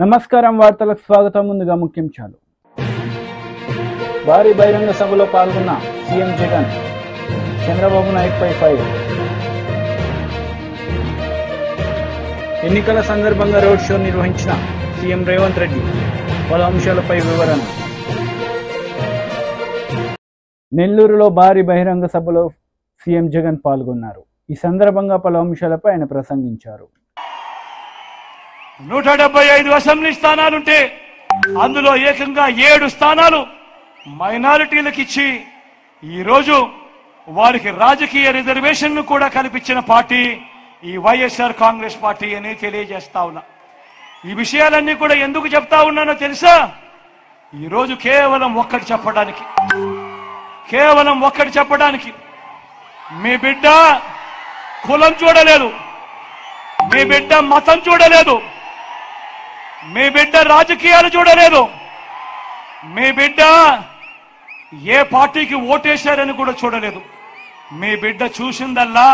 నమస్కారం వార్తలకు స్వాగతం. ముందుగా ముఖ్యాంశాలు. భారీ బహిరంగ సభలో పాల్గొన్న సీఎం జగన్, చంద్రబాబు నాయుడుపై ఫైర్. ఎన్నికల సందర్భంగా రోడ్ షో నిర్వహించిన సీఎం రేవంత్ రెడ్డి, పలు అంశాలపై వివరణ. నెల్లూరులో భారీ బహిరంగ సభలో సీఎం జగన్ పాల్గొన్నారు. ఈ సందర్భంగా పలు అంశాలపై ఆయన ప్రసంగించారు. 175 అసెంబ్లీ స్థానాలుంటే అందులో ఏకంగా 7 స్థానాలు మైనారిటీలకు ఇచ్చి ఈరోజు వారికి రాజకీయ రిజర్వేషన్ కూడా కల్పించిన పార్టీ ఈ వైఎస్ఆర్ కాంగ్రెస్ పార్టీ అని తెలియజేస్తా ఉన్నా. ఈ విషయాలన్నీ కూడా ఎందుకు చెప్తా ఉన్నానో తెలుసా? ఈరోజు కేవలం ఒక్కటి చెప్పడానికి మీ బిడ్డ కులం చూడలేదు, మీ బిడ్డ మతం చూడలేదు, మీ బిడ్డ రాజకీయాలు చూడలేదు, మీ బిడ్డ ఏ పార్టీకి ఓటేశారని కూడా చూడలేదు. మీ బిడ్డ చూసిందల్లా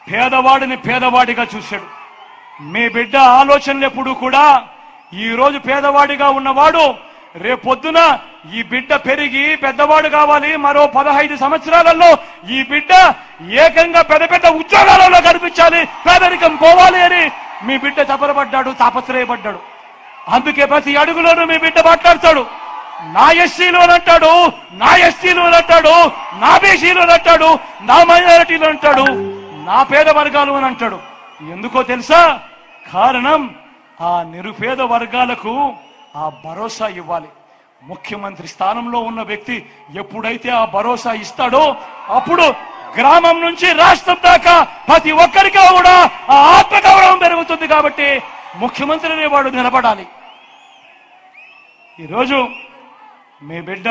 పేదవాడిని పేదవాడిగా చూశాడు. మీ బిడ్డ ఆలోచనలు ఎప్పుడు కూడా ఈరోజు పేదవాడిగా ఉన్నవాడు రేపొద్దున ఈ బిడ్డ పెరిగి పెద్దవాడు కావాలి, మరో 15 సంవత్సరాలలో ఈ బిడ్డ ఏకంగా పెద్ద పెద్ద ఉద్యోగాలలో కనిపించాలి, పేదరికం పోవాలి అని మీ బిడ్డ తపరపడ్డాడు, తాపత్రయపడ్డాడు. అందుకే ప్రతి అడుగులోనూ మీ బిడ్డ మాట్లాడతాడు. నా ఎస్సీలు అంటాడు, నా ఎస్టీలు అంటాడు, నా బీసీలు అంటాడు, నా మైనారిటీలు అంటాడు, నా పేద వర్గాలు అని అంటాడు. ఎందుకో తెలుసా? కారణం ఆ నిరుపేద వర్గాలకు ఆ భరోసా ఇవ్వాలి. ముఖ్యమంత్రి స్థానంలో ఉన్న వ్యక్తి ఎప్పుడైతే ఆ భరోసా ఇస్తాడో అప్పుడు గ్రామం నుంచి రాష్ట్రం దాకా ప్రతి ఒక్కరిగా కూడా ఆ ఆత్మగౌరవం పెరుగుతుంది. కాబట్టి ముఖ్యమంత్రి అనేవాడు నిలబడాలి. ఈరోజు మీ బిడ్డ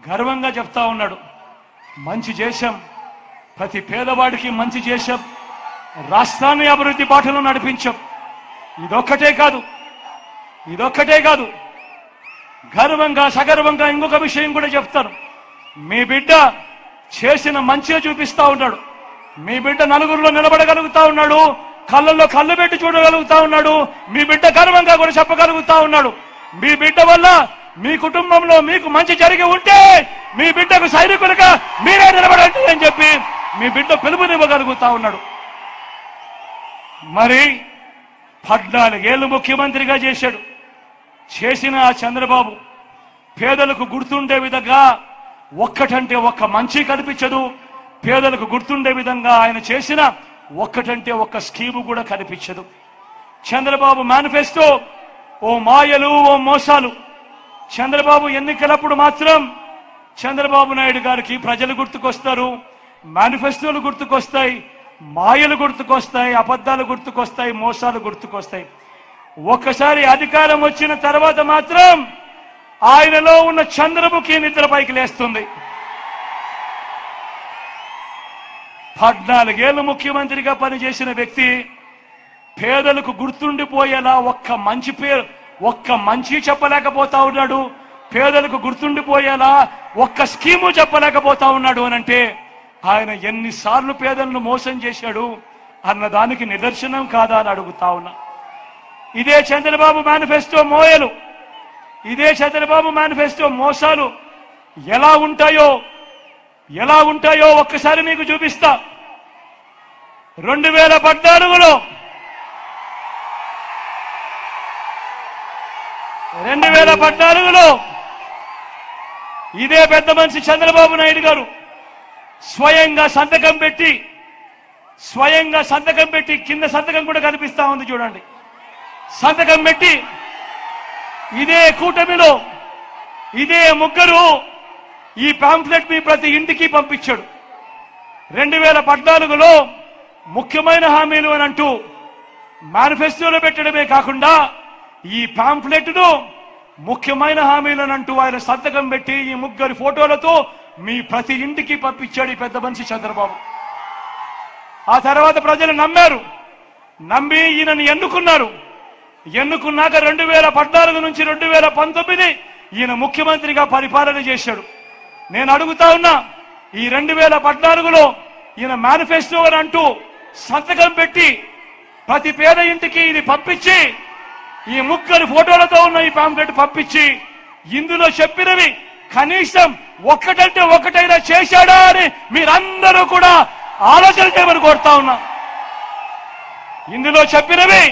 గర్వంగా చెప్తా ఉన్నాడు, మంచి చేశాం, ప్రతి పేదవాడికి మంచి చేశాం, రాష్ట్రాన్ని అభివృద్ధి బాటలో నడిపించాం. ఇదొక్కటే కాదు, గర్వంగా సగర్వంగా ఇంకొక విషయం కూడా చెప్తాను. మీ బిడ్డ చేసిన మంచిగా చూపిస్తా ఉన్నాడు. మీ బిడ్డ నలుగురిలో నిలబడగలుగుతా ఉన్నాడు, కళ్ళల్లో కళ్ళు పెట్టి చూడగలుగుతా ఉన్నాడు. మీ బిడ్డ గర్వంగా కూడా చెప్పగలుగుతా ఉన్నాడు. మీ బిడ్డ వల్ల మీ కుటుంబంలో మీకు మంచి జరిగి ఉంటే మీ బిడ్డకు సైనికులుగా మీరే నిలబడండి అని చెప్పి మీ బిడ్డ పిలుపునివ్వగలుగుతా ఉన్నాడు. మరి 14 ఏళ్ళు ముఖ్యమంత్రిగా చేసిన ఆ చంద్రబాబు పేదలకు గుర్తుండే విధంగా ఒక్కటంటే ఒక్క మంచి కనిపించదు. పేదలకు గుర్తుండే విధంగా ఆయన చేసిన ఒక్కటంటే ఒక్క స్కీము కూడా కనిపించదు. చంద్రబాబు మేనిఫెస్టో ఓ మాయలు, ఓ మోసాలు. చంద్రబాబు ఎన్నికలప్పుడు మాత్రం చంద్రబాబు నాయుడు గారికి ప్రజలు గుర్తుకొస్తారు, మేనిఫెస్టోలు గుర్తుకొస్తాయి, మాయలు గుర్తుకొస్తాయి, అబద్ధాలు గుర్తుకొస్తాయి, మోసాలు గుర్తుకొస్తాయి. ఒక్కసారి అధికారం వచ్చిన తర్వాత మాత్రం ఆయనలో ఉన్న చంద్రముఖి నిద్ర పైకి లేస్తుంది. 14 ఏళ్ళు ముఖ్యమంత్రిగా పనిచేసిన వ్యక్తి పేదలకు గుర్తుండిపోయేలా ఒక్క మంచి చెప్పలేకపోతా ఉన్నాడు. పేదలకు గుర్తుండిపోయేలా ఒక్క స్కీము చెప్పలేకపోతా ఉన్నాడు అనంటే ఆయన ఎన్నిసార్లు పేదలను మోసం చేశాడు అన్నదానికి నిదర్శనం కాదా అని అడుగుతా ఉన్నా. ఇదే చంద్రబాబు మేనిఫెస్టో మోయలు, ఇదే చంద్రబాబు మేనిఫెస్టో మోసాలు ఎలా ఉంటాయో ఒక్కసారి మీకు చూపిస్తా. 2014లో ఇదే పెద్ద మనిషి చంద్రబాబు నాయుడు గారు స్వయంగా సంతకం పెట్టి కింద సంతకం కూడా కనిపిస్తా ఉంది చూడండి. సంతకం పెట్టి ఇదే కూటమిలో ఇదే ముగ్గురు ఈ పాంఫ్లెట్ మీ ప్రతి ఇంటికి పంపించాడు. 2014లో ముఖ్యమైన హామీలు అని అంటూ మేనిఫెస్టోలో పెట్టడమే కాకుండా ఈ పాంఫ్లెట్ను ముఖ్యమైన హామీలు అని అంటూ ఆయన సంతకం పెట్టి ఈ ముగ్గురు ఫోటోలతో మీ ప్రతి ఇంటికి పంపించాడు ఈ పెద్ద మనిషి చంద్రబాబు. ఆ తర్వాత ప్రజలు నమ్మి ఈయనని ఎన్నుకున్నాక 2014 నుంచి 2019 ఈయన ముఖ్యమంత్రిగా పరిపాలన చేశాడు. నేను అడుగుతా ఉన్నా, ఈ 2014లో ఈయన మేనిఫెస్టో అని అంటూ సంతకం పెట్టి ప్రతి పేద ఇంటికి ఇది పంపించి ఈ ముగ్గురు ఫోటోలతో ఉన్న ఈ పాంప్లెట్ పంపించి ఇందులో చెప్పినవి కనీసం ఒక్కటంటే ఒకటైనా చేశాడా అని మీరందరూ కూడా ఆలోచన చేయమని కోరుతా ఉన్నా. ఇందులో చెప్పినవి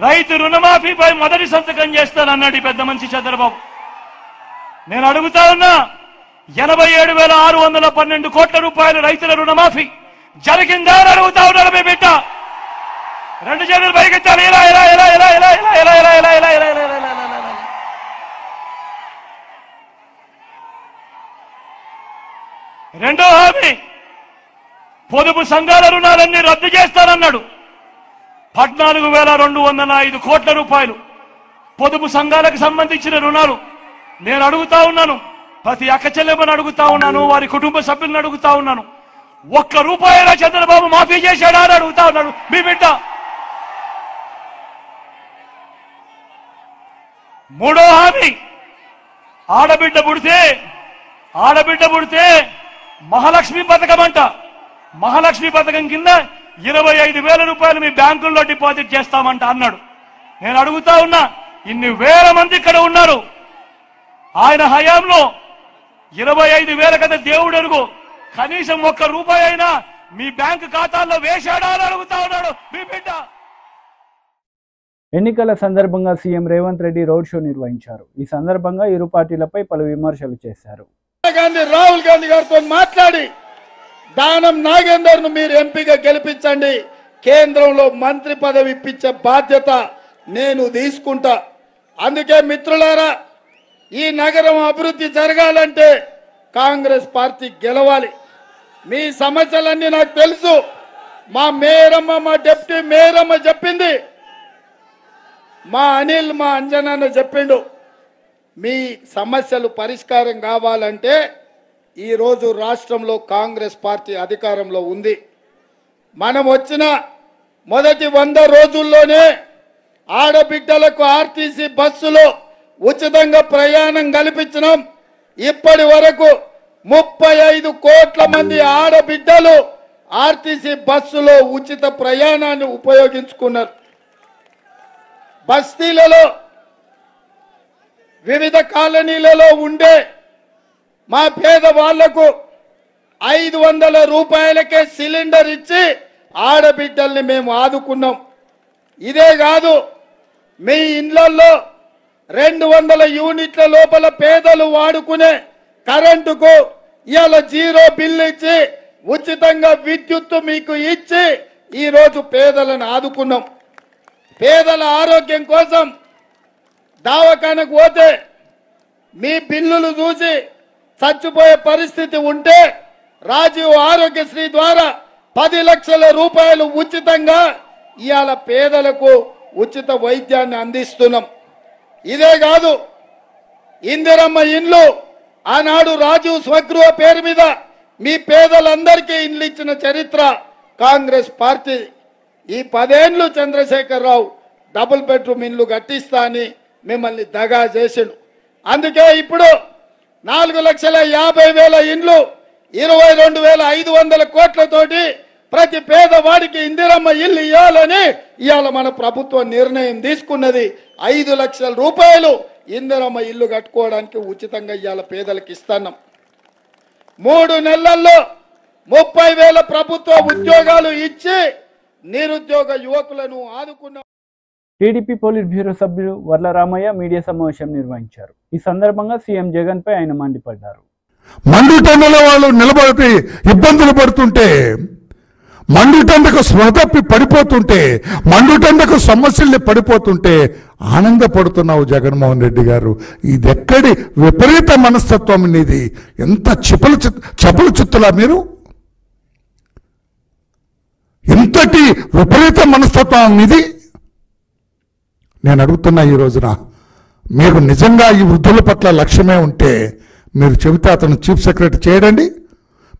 రైతు రుణమాఫీపై మొదటి సంతకం చేస్తానన్నాడు ఈ పెద్ద మనిషి చంద్రబాబు. నేను అడుగుతా ఉన్నా, 87,612 కోట్ల రూపాయలు రైతుల రుణమాఫీ జరిగిందా అని అడుగుతా ఉన్నాడు మీ బిడ్డ. రెండు చేతులు పైకెత్తాలి. ఇలా ఇలా ఇలా ఇలా ఇలా ఇలా ఇలా ఇలా ఇలా ఇలా ఇలా ఇలా ఇలా ఇలా. రెండో హామీ, పొదుపు సంఘాల రుణాలన్నీ రద్దు చేస్తానన్నాడు. 14,205 కోట్ల రూపాయలు పొదుపు సంఘాలకు సంబంధించిన రుణాలు. నేను అడుగుతా ఉన్నాను, ప్రతి అక్క చెల్లెమ్మని అడుగుతా ఉన్నాను, వారి కుటుంబ సభ్యులను అడుగుతా ఉన్నాను, ఒక్క రూపాయలా చంద్రబాబు మాఫీ చేశాడా అని అడుగుతా ఉన్నాడు మీ బిడ్డ. మూడో హామీ, ఆడబిడ్డ పుడితే మహాలక్ష్మి పథకం అంట. మహాలక్ష్మి పథకం కింద 25,000 రూపాయలు మీ బ్యాంకుల్లో డిపాజిట్ చేస్తామంట అన్నాడు. నేను అడుగుతా ఉన్నా, ఇన్ని వేల మంది ఇక్కడ ఉన్నారు, ఆయన హయాంలో 25,000 కదా దేవుడు ఎరుగు, కనీసం ఒక్క రూపాయి అయినా మీ బ్యాంకు ఖాతాల్లో వేశాడా అని అడుగుతా ఉన్నాడు మీ బిడ్డ. ఎన్నికల సందర్భంగా CM Revanth Reddy road show నిర్వహించారు. ఈ సందర్భంగా ఇరు పార్టీలపై పలు విమర్శలు చేశారు. రాహుల్ గాంధీ గారితో మాట్లాడి దానం నాగేందర్ ను మీరు ఎంపీగా గెలిపించండి, కేంద్రంలో మంత్రి పదవి ఇప్పించే బాధ్యత నేను తీసుకుంటా. అందుకే మిత్రులారా, ఈ నగరం అభివృద్ధి జరగాలంటే కాంగ్రెస్ పార్టీ గెలవాలి. మీ సమస్యలన్నీ నాకు తెలుసు. మా మేయరమ్మ, మా డిప్యూటీ మేయరమ్మ చెప్పింది, మా అనిల్, మా అంజనాన్న చెప్పిండు. మీ సమస్యలు పరిష్కారం కావాలంటే ఈరోజు రాష్ట్రంలో కాంగ్రెస్ పార్టీ అధికారంలో ఉంది. మనం వచ్చిన మొదటి 100 రోజుల్లోనే ఆడబిడ్డలకు ఆర్టీసీ బస్సులో ఉచితంగా ప్రయాణం కల్పించినాం. ఇప్పటి వరకు 35 కోట్ల మంది ఆడబిడ్డలు ఆర్టీసీ బస్సులో ఉచిత ప్రయాణాన్ని ఉపయోగించుకున్నారు. బస్తీలలో, వివిధ కాలనీలలో ఉండే మా పేద వాళ్లకు 500 రూపాయలకే సిలిండర్ ఇచ్చి ఆడబిడ్డల్ని మేము ఆదుకున్నాం. ఇదే కాదు, మీ ఇళ్లలో 200 యూనిట్ల లోపల పేదలు వాడుకునే కరెంటుకు ఇవాళ 0 బిల్లు ఇచ్చి ఉచితంగా విద్యుత్తు మీకు ఇచ్చి ఈరోజు పేదలను ఆదుకున్నాం. పేదల ఆరోగ్యం కోసం దవాఖానకు పోతే మీ బిల్లులు చూసి చచ్చిపోయే పరిస్థితి ఉంటే రాజీవ్ ఆరోగ్యశ్రీ ద్వారా 10 లక్షల రూపాయలు ఉచితంగా ఇవాళ పేదలకు ఉచిత వైద్యాన్ని అందిస్తున్నాం. ఇదే కాదు, ఇందిరమ్మ ఇండ్లు ఆనాడు రాజీవ్ స్వగృహ పేరు మీద మీ పేదలందరికీ ఇండ్లు ఇచ్చిన చరిత్ర కాంగ్రెస్ పార్టీ. ఈ 10 ఏళ్లు చంద్రశేఖరరావు డబుల్ బెడ్రూమ్ ఇండ్లు కట్టిస్తా అని మిమ్మల్ని దగా చేసిండు. అందుకే ఇప్పుడు 4,50,000 ఇండ్లు 22,500 కోట్లతోటి ప్రతి పేదవాడికి ఇందిరమ్మ ఇల్లు ఇవ్వాలని ఇవాళ మన ప్రభుత్వం నిర్ణయం తీసుకున్నది. 5 లక్షల రూపాయలు ఇందిరమ్మ ఇల్లు కట్టుకోవడానికి ఉచితంగా ఇవాళ పేదలకు ఇస్తున్నాం. 3 నెలల్లో 30,000 ప్రభుత్వ ఉద్యోగాలు ఇచ్చి నిరుద్యోగ యువకులను ఆదుకున్నాం. టీడీపీ పోలిట్ బ్యూరో సభ్యులు వర్ల రామయ్య మీడియా సమావేశం నిర్వహించారు. ఈ సందర్భంగా సీఎం జగన్ పై ఆయన మండిపడ్డారు. మండుటెండలో వాళ్ళు నిలబడి ఇబ్బందులు పడుతుంటే, మండుటెండకు స్మృతప్పి పడిపోతుంటే, మండుటెండకు సమస్యల్ని పడిపోతుంటే ఆనందపడుతున్నావు జగన్మోహన్ రెడ్డి గారు. ఇది ఎక్కడి విపరీత మనస్తత్వం ఇది? ఎంత చపల చిత్తులా మీరు? ఎంతటి విపరీత మనస్తత్వం ఇది? నేను అడుగుతున్నా, ఈ రోజున మీకు నిజంగా ఈ వృద్ధుల పట్ల లక్ష్యమే ఉంటే మీరు చెబితే అతను చీఫ్ సెక్రటరీ చేయడండి.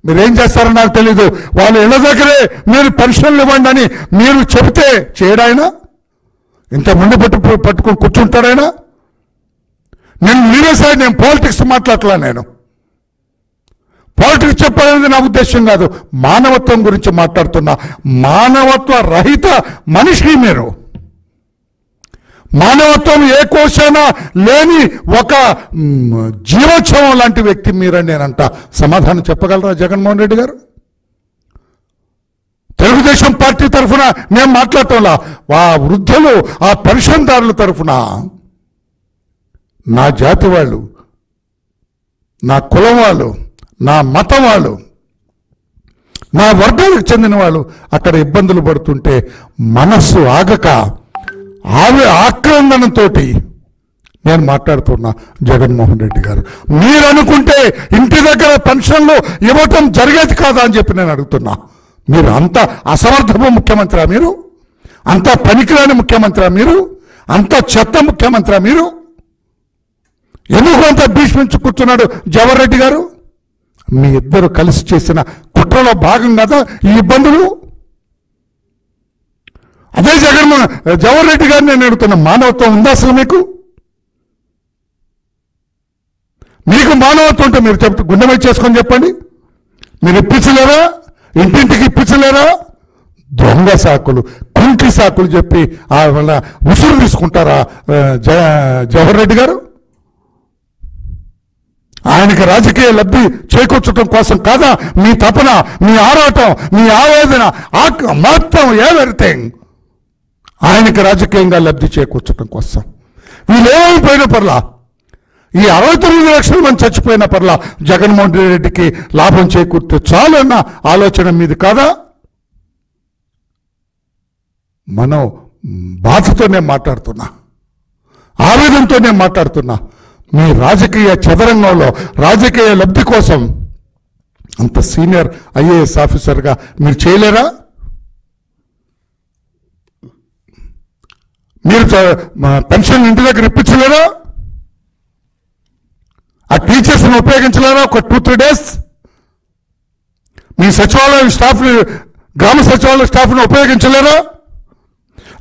మీరేం చేస్తారో నాకు తెలీదు. వాళ్ళ ఇళ్ళ దగ్గరే మీరు పెన్షన్లు ఇవ్వండి అని మీరు చెబితే చేయడాయన? ఇంత ముందు పట్టుకుని కూర్చుంటాడాయన? నేను పాలిటిక్స్ మాట్లాడలా. నేను పాలిటిక్స్ చెప్పాలనేది నా ఉద్దేశం కాదు. మానవత్వం గురించి మాట్లాడుతున్నా. మానవత్వ రహిత మనిషి మీరు. మానవత్వం ఏ కోశాన లేని ఒక జీవోత్సవం లాంటి వ్యక్తి మీరని నేనంట. సమాధానం చెప్పగలరా జగన్మోహన్ రెడ్డి గారు? తెలుగుదేశం పార్టీ తరఫున నేను మాట్లాడటంలా, ఆ వృద్ధులు, ఆ పెన్షన్దారుల తరఫున, నా జాతి వాళ్ళు, నా కులం వాళ్ళు, నా మతం వాళ్ళు, నా వర్గాలకు చెందిన వాళ్ళు అక్కడ ఇబ్బందులు పడుతుంటే మనస్సు ఆగక ఆక్రందనంతో నేను మాట్లాడుతున్నా. జగన్మోహన్ రెడ్డి గారు, మీరు అనుకుంటే ఇంటి దగ్గర పెన్షన్లు ఇవ్వటం జరిగేది కాదా అని చెప్పి నేను అడుగుతున్నా. మీరు అంత అసమర్థపు ముఖ్యమంత్రి, మీరు అంత పనికిరాని ముఖ్యమంత్రి, మీరు అంత చెత్త ముఖ్యమంత్రి, మీరు ఎందుకు అంత భీష్మించి కూర్చున్నాడు జవహర్ రెడ్డి గారు? మీ ఇద్దరు కలిసి చేసిన కుట్రలో భాగం కదా ఈ ఇబ్బందులు. అదే జవహర్ రెడ్డి గారిని నేను అడుగుతున్న, మానవత్వం ఉందా అసలు మీకు? మీకు మానవత్వం ఉంటే మీరు చెప్తే గుండెమై చేసుకొని చెప్పండి. మీరు ఇప్పించలేరా? ఇంటింటికి ఇప్పించలేరా? దొంగ సాకులు, కుంటి సాకులు చెప్పి వల్ల ఉసురు తీసుకుంటారా జవహర్ రెడ్డి గారు? ఆయనకి రాజకీయ లబ్ధి చేకూర్చడం కోసం కాదా మీ తపన, మీ ఆరాటం, మీ ఆవేదన, మొత్తం ఎవ్రీథింగ్ ఆయనకి రాజకీయంగా లబ్ధి చేకూర్చడం కోసం. వీళ్ళు ఏమైపోయిన పర్లా, ఈ 69 లక్షల మంది చచ్చిపోయిన పర్లా జగన్మోహన్ రెడ్డికి లాభం చేకూర్తే చాలు అన్న ఆలోచన మీది కాదా? మనం బాధతోనే మాట్లాడుతున్నా, ఆవేదనతోనే మాట్లాడుతున్నా. మీ రాజకీయ చదరంగంలో రాజకీయ లబ్ధి కోసం అంత సీనియర్ ఐఏఎస్ ఆఫీసర్గా మీరు చేయలేరా? మీరు పెన్షన్ ఇంటి దగ్గర ఇప్పించలేరా? ఆ టీచర్స్ని ఉపయోగించలేరా ఒక 2-3 డేస్? మీ సచివాలయం స్టాఫ్, గ్రామ సచివాలయ స్టాఫ్ని ఉపయోగించలేరా?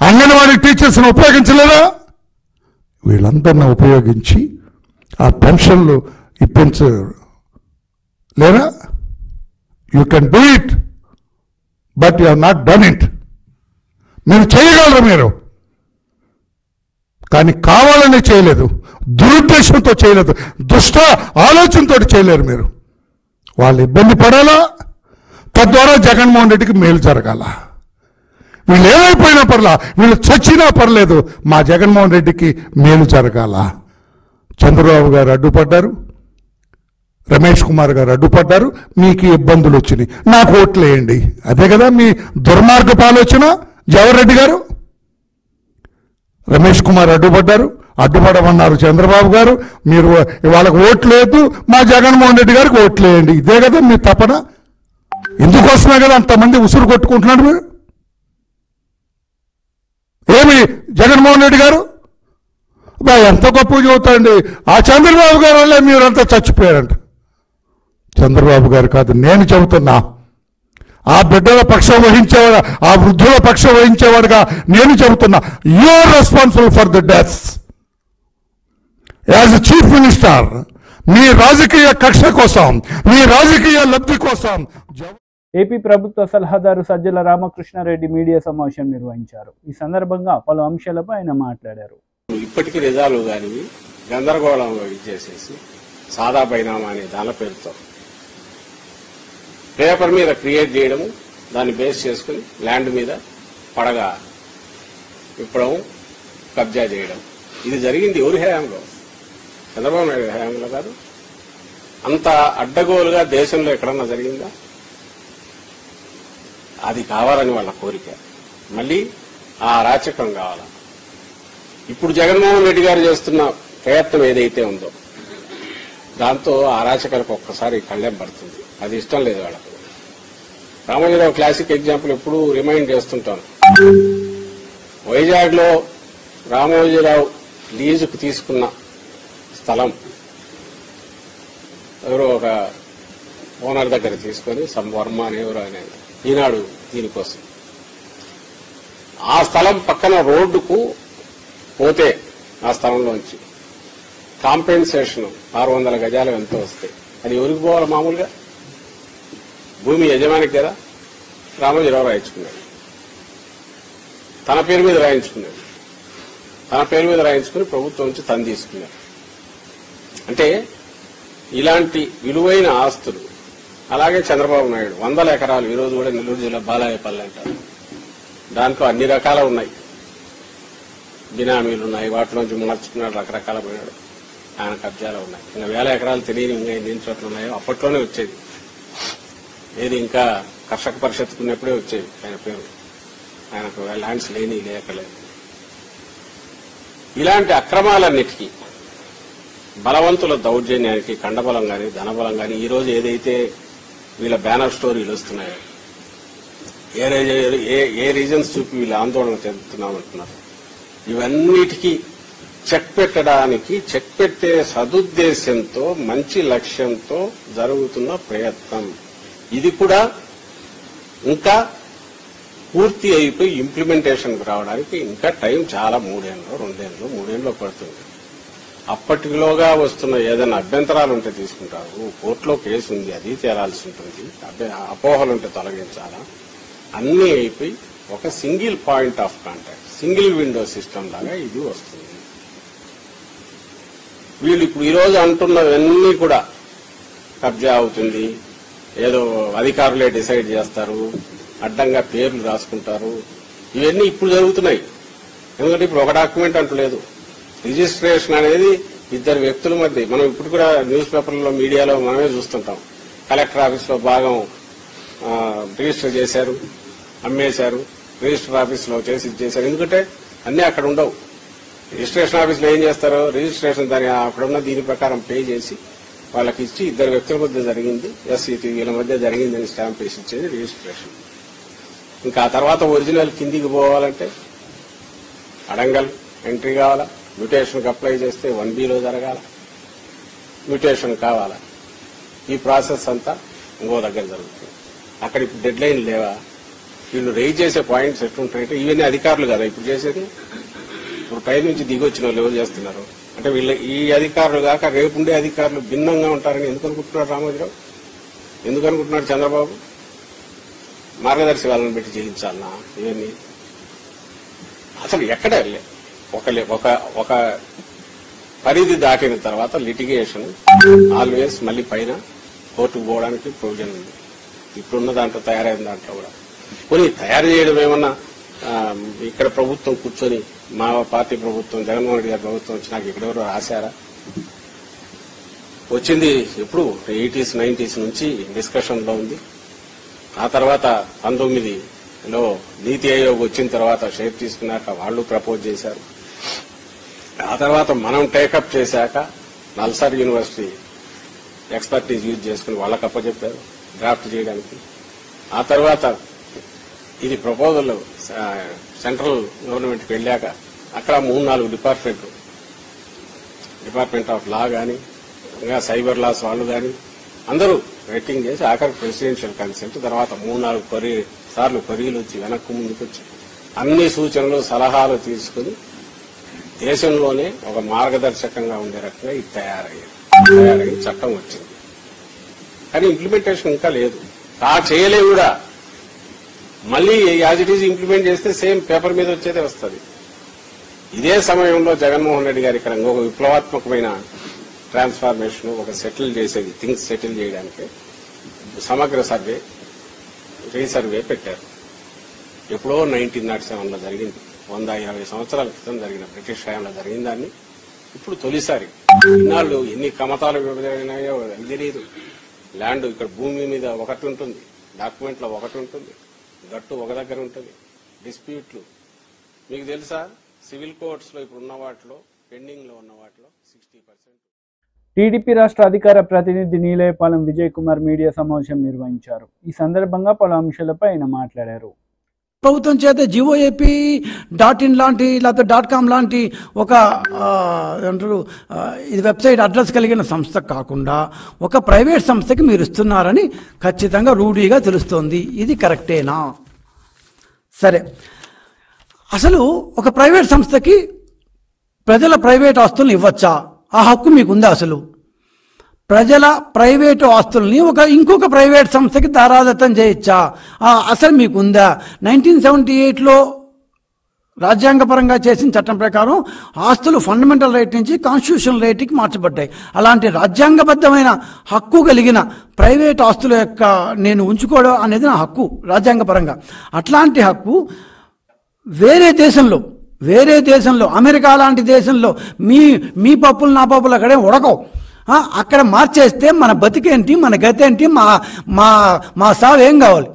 అంగన్వాడీ టీచర్స్ని ఉపయోగించలేరా? వీళ్ళందరినీ ఉపయోగించి ఆ పెన్షన్లు ఇప్పించలేరా? You can do it, but you have not done it. మీరు చేయగలరు మీరు, కానీ కావాలని చేయలేదు, దురుద్దేశంతో చేయలేదు, దుష్ట ఆలోచనతో చేయలేరు మీరు. వాళ్ళు ఇబ్బంది పడాలా, తద్వారా జగన్మోహన్ రెడ్డికి మేలు జరగాల. వీళ్ళు ఏమైపోయినా పర్లా, వీళ్ళు చచ్చినా పర్లేదు, మా జగన్మోహన్ రెడ్డికి మేలు జరగాల. చంద్రబాబు గారు అడ్డుపడ్డారు, రమేష్ కుమార్ గారు అడ్డుపడ్డారు, మీకు ఇబ్బందులు వచ్చినాయి, నాకు ఓట్లు వేయండి. అదే కదా మీ దుర్మార్గపు ఆలోచన జవహర్ రెడ్డి గారు. రమేష్ కుమార్ అడ్డుపడ్డారు, అడ్డుపడమన్నారు చంద్రబాబు గారు, మీరు వాళ్ళకు ఓట్లు లేదు, మా జగన్మోహన్ రెడ్డి గారికి ఓట్లు వేయండి. ఇదే కదా మీ తపన. ఇందుకోసమే కదా అంతమంది ఉసురు కొట్టుకుంటున్నాడు మీరు. ఏమి జగన్మోహన్ రెడ్డి గారు ఎంత గొప్ప చదువుతాండి, ఆ చంద్రబాబు గారు వల్లే మీరంతా చచ్చిపోయారంట. చంద్రబాబు గారు కాదు, నేను చెబుతున్నా. ఆ బిడ్డల పక్షం వహించేవాడు, ఆ వృద్ధుల పక్షం వహించేవాడుగా నేను చెబుతున్నా. You are responsible for the deaths as chief minister. మీ రాజకీయ కక్ష కోసం, మీ రాజకీయ లబ్ధి కోసం. ఏపీ ప్రభుత్వ సలహాదారు సజ్జల రామకృష్ణారెడ్డి మీడియా సమావేశం నిర్వహించారు. ఈ సందర్భంగా పలు అంశాలపై ఆయన మాట్లాడారు. ఇప్పటికీ నిజాలు కానీ గందరగోళంలో ఇచ్చేసేసి సాదా బైనామా అనే దాని పేరుతో పేపర్ మీద క్రియేట్ చేయడము, దాన్ని బేస్ చేసుకుని ల్యాండ్ మీద పడగా ఇప్పడం, కబ్జా చేయడం. ఇది జరిగింది ఎవరి హయాంలో? చంద్రబాబు నాయుడు హయాంలో కాదు. అంత అడ్డగోలుగా దేశంలో ఎక్కడన్నా జరిగిందా? అది కావాలని వాళ్ళ కోరిక. మళ్ళీ ఆ అరాచకం కావాలా? ఇప్పుడు జగన్మోహన్ రెడ్డి గారు చేస్తున్న ప్రయత్నం ఏదైతే ఉందో దాంతో అరాచకాలకు ఒక్కసారి కళ్ళెం పడుతుంది. అది ఇష్టం లేదు వాళ్ళకు. రామోజీరావు క్లాసిక్ ఎగ్జాంపుల్ ఎప్పుడు రిమైండ్ చేస్తుంటాను. వైజాగ్ లో రామోజీరావు లీజుకు తీసుకున్న స్థలం ఎవరో ఒక ఓనర్ దగ్గర తీసుకొని వర్మ అని ఎవరో అనేది ఈనాడు దీనికోసం ఆ స్థలం పక్కన రోడ్డుకు పోతే ఆ స్థలంలోంచి కాంపెన్సేషన్ 600 గజాలు ఎంతో వస్తాయి. అది ఎవరికి పోవాలి? మామూలుగా భూమి యజమానికి కదా. రామోజీరావు రాయించుకున్నాడు, తన పేరు మీద రాయించుకున్నాడు, తన పేరు మీద రాయించుకుని ప్రభుత్వం నుంచి తను తీసుకున్నాడు. అంటే ఇలాంటి విలువైన ఆస్తులు. అలాగే చంద్రబాబు నాయుడు 100 ఎకరాలు ఈ రోజు కూడా నెల్లూరు జిల్లా బాలాయపల్లి అంటారు. దాంట్లో అన్ని రకాల ఉన్నాయి, బినామీలు ఉన్నాయి, వాటిలోంచి మార్చుకున్నాడు, రకరకాల పోయినాడు. ఆయన కబ్జాలు ఉన్నాయి. ఇంకా 1000 ఎకరాలు తెలియని ఇంకా ఎన్ని చోట్ల ఉన్నాయో అప్పట్లోనే వచ్చేది. ఏది ఇంకా కర్షక పరిషత్తుకున్నప్పుడే వచ్చేది ఆయన పేరు. ఆయనకు ల్యాండ్స్ లేకలేదు. ఇలాంటి అక్రమాలన్నిటికీ, బలవంతుల దౌర్జన్యానికి, కండబలం గాని ధనబలం గాని ఈ రోజు ఏదైతే వీళ్ళ బ్యానర్ స్టోరీలు వస్తున్నాయో, ఏ రీజన్స్ చూపి వీళ్ళు ఆందోళన చెందుతున్నామంటున్నారు, ఇవన్నిటికీ చెక్ పెట్టడానికి, చెక్ పెట్టే సదుద్దేశంతో, మంచి లక్ష్యంతో జరుగుతున్న ప్రయత్నం. ఇది కూడా ఇంకా పూర్తి అయిపోయి ఇంప్లిమెంటేషన్కి రావడానికి ఇంకా టైం చాలా 3 ఏళ్ళు 2 ఏళ్ళు 3 ఏళ్ళు పడుతుంది. అప్పటిలోగా వస్తున్న ఏదైనా అభ్యంతరాలు ఉంటే తీసుకుంటారు. కోర్టులో కేసు ఉంది, అది తేలాల్సి ఉంటుంది. అపోహలుంటే తొలగించాలా. అన్నీ అయిపోయి ఒక single point of contact, single window system లాగా ఇది వస్తుంది. వీళ్ళు ఇప్పుడు ఈరోజు అంటున్నవన్నీ కూడా కబ్జా అవుతుంది, ఏదో అధికారులే డిసైడ్ చేస్తారు, అడ్డంగా పేర్లు రాసుకుంటారు, ఇవన్నీ ఇప్పుడు జరుగుతున్నాయి. ఎందుకంటే ఇప్పుడు ఒక డాక్యుమెంట్ అంటూ లేదు. రిజిస్ట్రేషన్ అనేది 2 వ్యక్తుల మధ్య. మనం ఇప్పుడు కూడా న్యూస్ పేపర్లలో, మీడియాలో మనమే చూస్తుంటాం. కలెక్టర్ ఆఫీస్లో భాగం రిజిస్టర్ చేశారు, అమ్మేశారు, రిజిస్టర్ ఆఫీస్లో చేసి చేశారు. ఎందుకంటే అన్నీ అక్కడ ఉండవు. రిజిస్ట్రేషన్ ఆఫీస్లో ఏం చేస్తారో, రిజిస్ట్రేషన్ దాని అక్కడున్న దీని ప్రకారం పే చేసి వాళ్ళకి ఇచ్చి 2 వ్యక్తుల మధ్య జరిగింది, ఎస్సీటీ వీళ్ళ మధ్య జరిగిందని స్టాంప్ వేసి ఇచ్చేది రిజిస్ట్రేషన్. ఇంకా ఆ తర్వాత ఒరిజినల్ కిందికి పోవాలంటే అడంగల్ ఎంట్రీ కావాలా, మ్యూటేషన్కి అప్లై చేస్తే 1Bలో జరగాల, మ్యూటేషన్ కావాలా. ఈ ప్రాసెస్ అంతా ఇంకో దగ్గర జరుగుతుంది. అక్కడ ఇప్పుడు డెడ్ లైన్ లేవా? వీళ్ళు రైజ్ చేసే పాయింట్స్ ఎట్లుంటాయంటే, ఇవన్నీ అధికారులు కదా ఇప్పుడు చేసేది. ఇప్పుడు పై నుంచి దిగొచ్చిన వాళ్ళు ఎవరు చేస్తున్నారు అంటే, వీళ్ళ ఈ అధికారులు కాక రేపుండే అధికారులు భిన్నంగా ఉంటారని ఎందుకు అనుకుంటున్నారు రామోజీరావు? ఎందుకు అనుకుంటున్నాడు చంద్రబాబు? మార్గదర్శి వాళ్ళని పెట్టి చేయించాలన్నా ఇవన్నీ? అసలు ఎక్కడ ఒక పరిధి దాటిన తర్వాత లిటిగేషన్ ఆల్వేస్ మళ్ళీ పైన కోర్టుకు పోవడానికి ప్రొవిజన్ ఉంది. ఇప్పుడున్న దాంట్లో, తయారైన దాంట్లో కూడా కొన్ని తయారు చేయడం ఏమన్నా ఇక్కడ ప్రభుత్వం కూర్చొని, మా పార్టీ ప్రభుత్వం, జగన్మోహన్ రెడ్డి గారి ప్రభుత్వం వచ్చినాక ఇక్కడెవరో రాశారా? వచ్చింది ఎప్పుడు 80s 90s నుంచి డిస్కషన్ లో ఉంది. ఆ తర్వాత 19లో నీతి ఆయోగ్ వచ్చిన తర్వాత షేర్ తీసుకున్నాక వాళ్ళు ప్రపోజ్ చేశారు. ఆ తర్వాత మనం టేకప్ చేశాక నల్సార్ యూనివర్సిటీ ఎక్స్పర్టీజ్ యూజ్ చేసుకుని వాళ్ళకి అప్పచెప్పారు డ్రాఫ్ట్ చేయడానికి. ఆ తర్వాత ఇది ప్రపోజల్ సెంట్రల్ గవర్నమెంట్కి వెళ్ళాక అక్కడ 3-4 డిపార్ట్మెంట్ ఆఫ్ లా కానీ, ఇంకా సైబర్ లాస్ వాళ్ళు కానీ అందరూ రేటింగ్ చేసి ఆఖరికి ప్రెసిడెన్షియల్ కన్సెంట్, తర్వాత 3-4 సార్లు కొరీలు వచ్చి వెనక్కు ముందుకు వచ్చి అన్ని సూచనలు సలహాలు తీసుకుని దేశంలోనే ఒక మార్గదర్శకంగా ఉండే రకంగా ఇది తయారయ్యి చట్టం వచ్చింది. కానీ ఇంప్లిమెంటేషన్ ఇంకా లేదు. చేయలే కూడా. మళ్ళీ యాజ్ ఇట్ ఈజ్ ఇంప్లిమెంట్ చేస్తే సేమ్ పేపర్ మీద వచ్చేదే వస్తుంది. ఇదే సమయంలో జగన్మోహన్ రెడ్డి గారు ఇక్కడ ఒక విప్లవాత్మకమైన ట్రాన్స్ఫార్మేషన్, ఒక సెటిల్ చేసేది, థింగ్స్ సెటిల్ చేయడానికి సమగ్ర సర్వే, రీసర్వే పెట్టారు. ఎప్పుడో 1907లో జరిగింది. 120 సంవత్సరాల క్రితం జరిగిన బ్రిటిష్ హయాంలో జరిగిన దాన్ని ఇప్పుడు తొలిసారి. ఇన్నాళ్ళు ఎన్ని కమతాలు విభజనాయో తెలియదు. ల్యాండ్ ఇక్కడ భూమి మీద ఒకటి ఉంటుంది, డాక్యుమెంట్లో ఒకటి ఉంటుంది, గట్టు ఒక దగ్గర ఉంటుంది. డిస్ప్యూట్లు మీకు తెలుసా? సివిల్ కోర్ట్స్ లో ఇప్పుడు ఉన్న వాటిలో, పెండింగ్ లో ఉన్న వాటిలో 60%. టీడీపీ రాష్ట్ర అధికార ప్రతినిధి నీలేపాలెం విజయ్ కుమార్ మీడియా సమావేశం నిర్వహించారు. ఈ సందర్భంగా పలు అంశాలపై ఆయన మాట్లాడారు. ప్రభుత్వం చేత GOAP.in లాంటి లేకపోతే .com లాంటి ఒక అంటారు ఇది వెబ్సైట్ అడ్రస్ కలిగిన సంస్థ కాకుండా ఒక ప్రైవేట్ సంస్థకి మీరు ఇస్తున్నారని ఖచ్చితంగా రూఢీగా తెలుస్తోంది. ఇది కరెక్టేనా? సరే, అసలు ఒక ప్రైవేట్ సంస్థకి ప్రజల ప్రైవేట్ ఆస్తులను ఇవ్వచ్చా ఆ హక్కు మీకుందా? అసలు ప్రజల ప్రైవేటు ఆస్తుల్ని ఇంకొక ప్రైవేట్ సంస్థకి దారాదత్తం చేయొచ్చా? అసలు మీకుందా? 1978లో రాజ్యాంగపరంగా చేసిన చట్టం ప్రకారం ఆస్తులు ఫండమెంటల్ రైట్ నుంచి కాన్స్టిట్యూషనల్ రైట్కి మార్చబడ్డాయి. అలాంటి రాజ్యాంగబద్ధమైన హక్కు కలిగిన ప్రైవేట్ ఆస్తుల యొక్క నేను ఉంచుకోవడం అనేది నా హక్కు రాజ్యాంగపరంగా. అట్లాంటి హక్కు వేరే దేశంలో అమెరికా లాంటి దేశంలో మీ పప్పులు నా పప్పులు అక్కడే ఉడకవు. అక్కడ మార్చేస్తే మన బతికేంటి, మన గతేంటి, మా సావు ఏం కావాలి?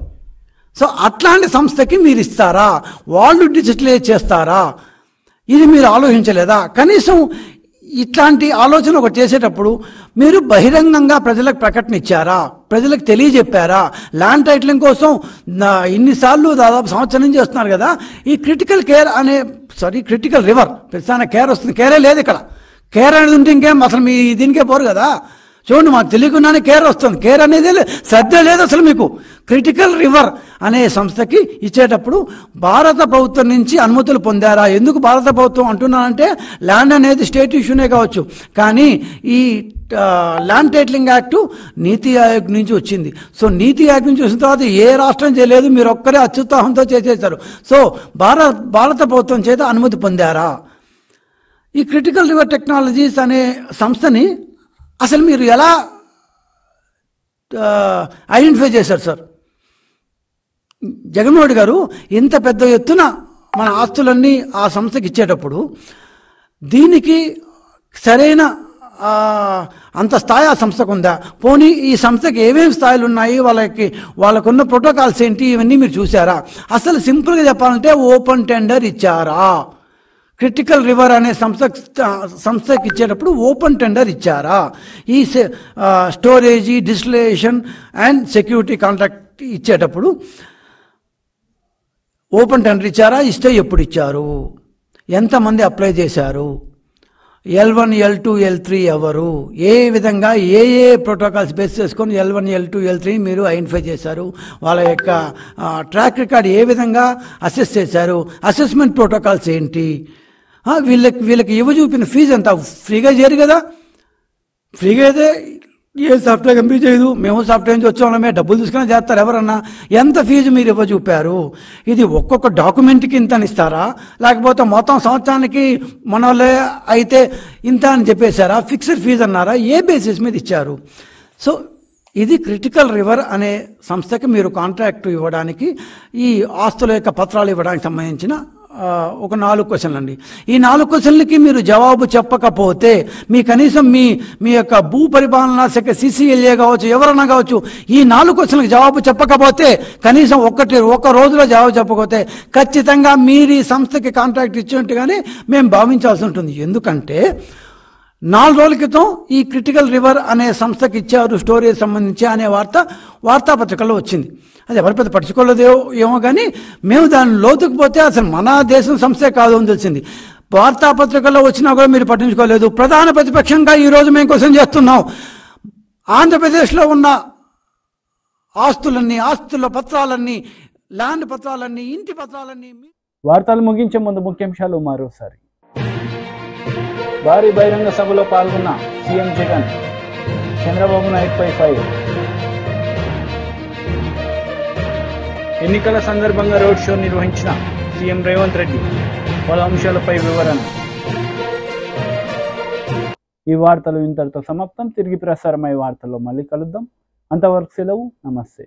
సో అట్లాంటి సంస్థకి మీరు ఇస్తారా? వాళ్ళు డిజిటలైజ్ చేస్తారా? ఇది మీరు ఆలోచించలేదా? కనీసం ఇట్లాంటి ఆలోచన ఒకటి చేసేటప్పుడు మీరు బహిరంగంగా ప్రజలకు ప్రకటన ఇచ్చారా? ప్రజలకు తెలియజెప్పారా? ల్యాండ్ టైటిలింగ్ కోసం ఇన్నిసార్లు దాదాపు సంవత్సరం నుంచి చేస్తున్నారు కదా. ఈ క్రిటికల్ రివర్ ప్రతిసారి కేర్ వస్తుంది. కేరే లేదు ఇక్కడ. కేర్ అనేది ఉంటే ఇంకేం అసలు మీ దీనికే పోరు కదా. చూడండి, మాకు తెలియకుండానే కేర్ వస్తుంది. కేర్ అనేది శ్రద్ధ లేదు అసలు మీకు. క్రిటికల్ రివర్ అనే సంస్థకి ఇచ్చేటప్పుడు భారత ప్రభుత్వం నుంచి అనుమతులు పొందారా? ఎందుకు భారత ప్రభుత్వం అంటున్నానంటే ల్యాండ్ అనేది స్టేట్ ఇష్యూనే కావచ్చు, కానీ ఈ ల్యాండ్ టైటిలింగ్ యాక్టు నీతి ఆయోగ్ నుంచి వచ్చింది. సో నీతి ఆయోగ్ నుంచి వచ్చిన తర్వాత ఏ రాష్ట్రం చేయలేదు, మీరు ఒక్కరే అత్యుత్సాహంతో చేసేశారు. సో భారత ప్రభుత్వం చేత అనుమతి పొందారా? ఈ క్రిటికల్ రివర్ టెక్నాలజీస్ అనే సంస్థని అసలు మీరు ఎలా ఐడెంటిఫై చేశారు సార్? జగన్మోహన్ రెడ్డి గారు ఇంత పెద్ద ఎత్తున మన ఆస్తులన్నీ ఆ సంస్థకి ఇచ్చేటప్పుడు దీనికి సరైన అంత స్థాయి ఆ సంస్థకు ఉందా? పోనీ ఈ సంస్థకి ఏమేమి స్థాయిలు ఉన్నాయి, వాళ్ళకున్న ప్రోటోకాల్స్ ఏంటి, ఇవన్నీ మీరు చూసారా? అసలు సింపుల్గా చెప్పాలంటే ఓపెన్ టెండర్ ఇచ్చారా? క్రిటికల్ రివర్ అనే సంస్థకి ఇచ్చేటప్పుడు ఓపెన్ టెండర్ ఇచ్చారా? ఈ storage, distillation and security contract ఇచ్చేటప్పుడు ఓపెన్ టెండర్ ఇచ్చారా? ఇస్తే ఎప్పుడు ఇచ్చారు? ఎంతమంది అప్లై చేశారు? L1, L2, L3 ఎవరు? ఏ విధంగా ఏ ప్రోటోకాల్స్ బేస్ చేసుకొని L1, L2, L3 మీరు ఐడెంటిఫై చేశారు? వాళ్ళ యొక్క ట్రాక్ రికార్డ్ ఏ విధంగా అసెస్ చేశారు? అసెస్మెంట్ ప్రోటోకాల్స్ ఏంటి? వీళ్ళకి చూపిన ఫీజు ఎంత? ఫ్రీగా చేయరు కదా. ఫ్రీగా అయితే ఏ సాఫ్ట్వేర్ కంపెనీ చేయదు. మేము సాఫ్ట్వేర్ నుంచి వచ్చామే, డబ్బులు తీసుకుని చేస్తారు ఎవరన్నా. ఎంత ఫీజు మీరు చూపారు? ఇది ఒక్కొక్క డాక్యుమెంట్కి ఇంత అని ఇస్తారా? లేకపోతే మొత్తం సంవత్సరానికి మనోళ్ళే అయితే ఇంత అని చెప్పేశారా? ఫిక్స్డ్ ఫీజు అన్నారా? ఏ బేసిస్ మీద ఇచ్చారు? సో ఇది క్రిటికల్ రివర్ అనే సంస్థకి మీరు కాంట్రాక్ట్ ఇవ్వడానికి, ఈ ఆస్తుల యొక్క పత్రాలు ఇవ్వడానికి సంబంధించిన ఒక 4 క్వశ్చన్లు అండి. ఈ 4 క్వశ్చన్లకి మీరు జవాబు చెప్పకపోతే, కనీసం మీ యొక్క భూ పరిపాలనా శాఖ CCLA కావచ్చు, ఎవరన్నా కావచ్చు, ఈ 4 క్వశ్చన్లకు జవాబు చెప్పకపోతే, కనీసం ఒక రోజులో జవాబు చెప్పకపోతే ఖచ్చితంగా మీరు ఈ సంస్థకి కాంట్రాక్ట్ ఇచ్చినట్టుగానే మేము భావించాల్సి ఉంటుంది. ఎందుకంటే 4 రోజుల క్రితం ఈ క్రిటికల్ రివర్ అనే సంస్థకి ఇచ్చారు స్టోరేజ్ సంబంధించి అనే వార్తాపత్రికల్లో వచ్చింది. అది ఎవరి పెద్ద పట్టించుకోలేదో ఏమో, కానీ మేము దాని లోతుకు పోతే అసలు మన దేశం సంస్థే కాదు అని తెలిసింది. వార్తాపత్రికల్లో వచ్చినా కూడా మీరు పట్టించుకోలేదు. ప్రధాన ప్రతిపక్షంగా ఈరోజు మేము క్వశ్చన్ చేస్తున్నాం. ఆంధ్రప్రదేశ్లో ఉన్న ఆస్తుల పత్రాలన్నీ, ల్యాండ్ పత్రాలన్నీ, ఇంటి పత్రాలన్నీ. వార్తలు ముగించే ముందు ముఖ్యాంశాలు మరోసారి. భారీ బహిరంగ సభలో పాల్గొన్న సీఎం జగన్, చంద్రబాబు నాయుడుపై ఫైర్. ఎన్నికల సందర్భంగా రోడ్ షో నిర్వహించిన సీఎం రేవంత్ రెడ్డి, పలు అంశాలపై వివరణ. ఈ వార్తలు ఇంతటితో సమాప్తం. తిరిగి ప్రసారమయ్యే వార్తల్లో మళ్ళీ కలుద్దాం. అంతవరకు సెలవు. నమస్తే.